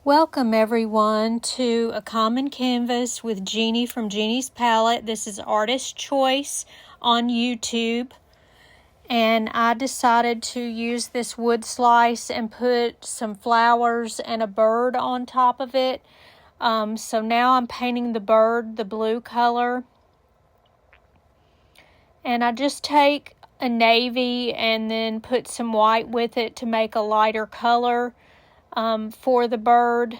Welcome everyone to A Common Canvas with Jeannie from Jeannie's Palette. This is Artist Choice on YouTube. And I decided to use this wood slice and put some flowers and a bird on top of it. So now I'm painting the bird the blue color. And I just take a navy and then put some white with it to make a lighter color for the bird.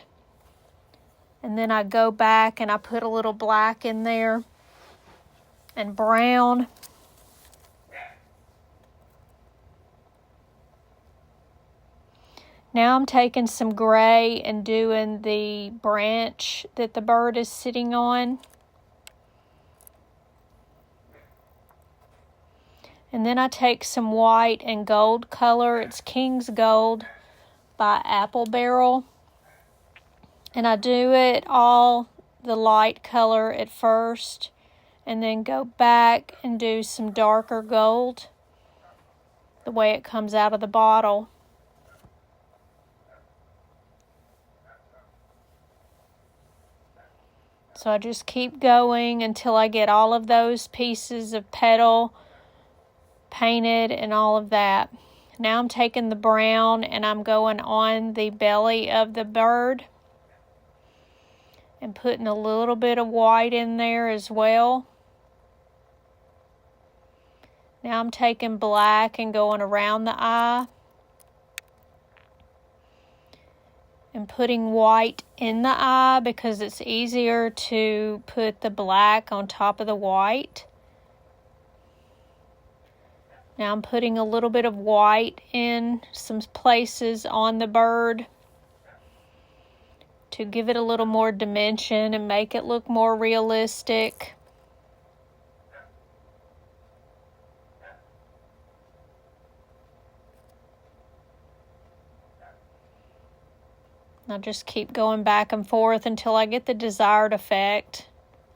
And then I go back and I put a little black in there and brown. Now I'm taking some gray and doing the branch that the bird is sitting on. And then I take some white and gold color. It's King's Gold by Apple Barrel. And I do it all the light color at first, and then go back and do some darker gold the way it comes out of the bottle. So I just keep going until I get all of those pieces of petal painted and all of that. Now I'm taking the brown and I'm going on the belly of the bird and putting a little bit of white in there as well. Now I'm taking black and going around the eye and putting white in the eye because it's easier to put the black on top of the white. Now I'm putting a little bit of white in some places on the bird to give it a little more dimension and make it look more realistic. I'll just keep going back and forth until I get the desired effect.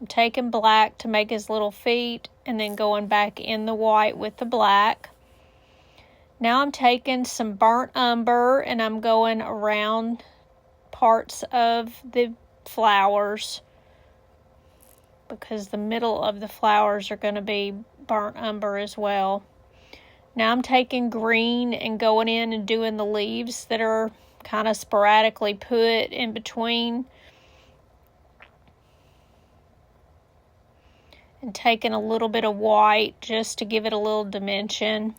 I'm taking black to make his little feet and then going back in the white with the black. Now I'm taking some burnt umber and I'm going around parts of the flowers because the middle of the flowers are going to be burnt umber as well. Now I'm taking green and going in and doing the leaves that are kind of sporadically put in between. And taking a little bit of white just to give it a little dimension.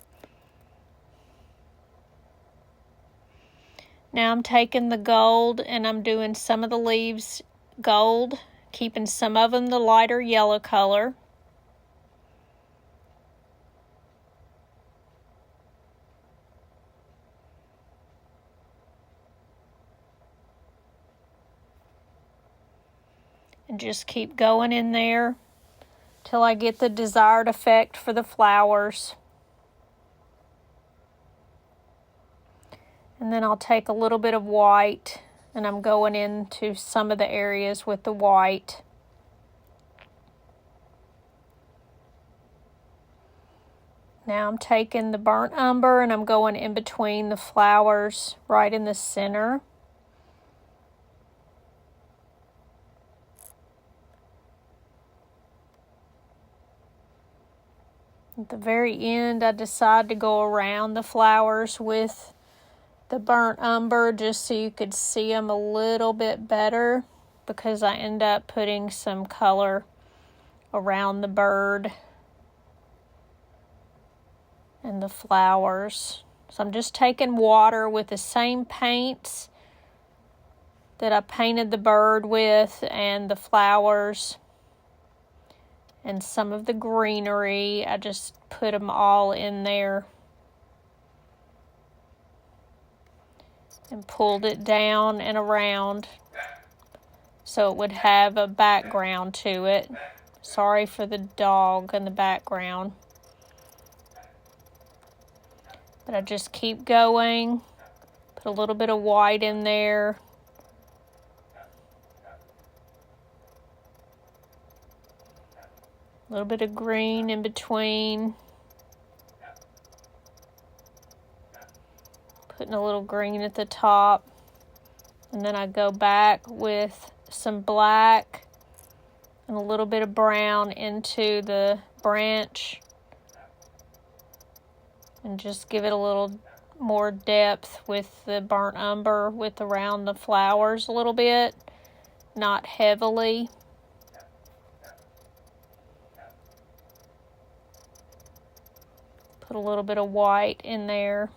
Now I'm taking the gold and I'm doing some of the leaves gold, keeping some of them the lighter yellow color. And just keep going in there till I get the desired effect for the flowers. And then I'll take a little bit of white and I'm going into some of the areas with the white. Now I'm taking the burnt umber and I'm going in between the flowers right in the center. At the very end, I decide to go around the flowers with the burnt umber just so you could see them a little bit better because I end up putting some color around the bird and the flowers. So I'm just taking water with the same paints that I painted the bird with and the flowers and some of the greenery. I just put them all in there and pulled it down and around so it would have a background to it. Sorry for the dog in the background. But I just keep going, put a little bit of white in there. A little bit of green in between. Putting a little green at the top. And then I go back with some black and a little bit of brown into the branch and just give it a little more depth with the burnt umber around the flowers a little bit, not heavily. Put a little bit of white in there.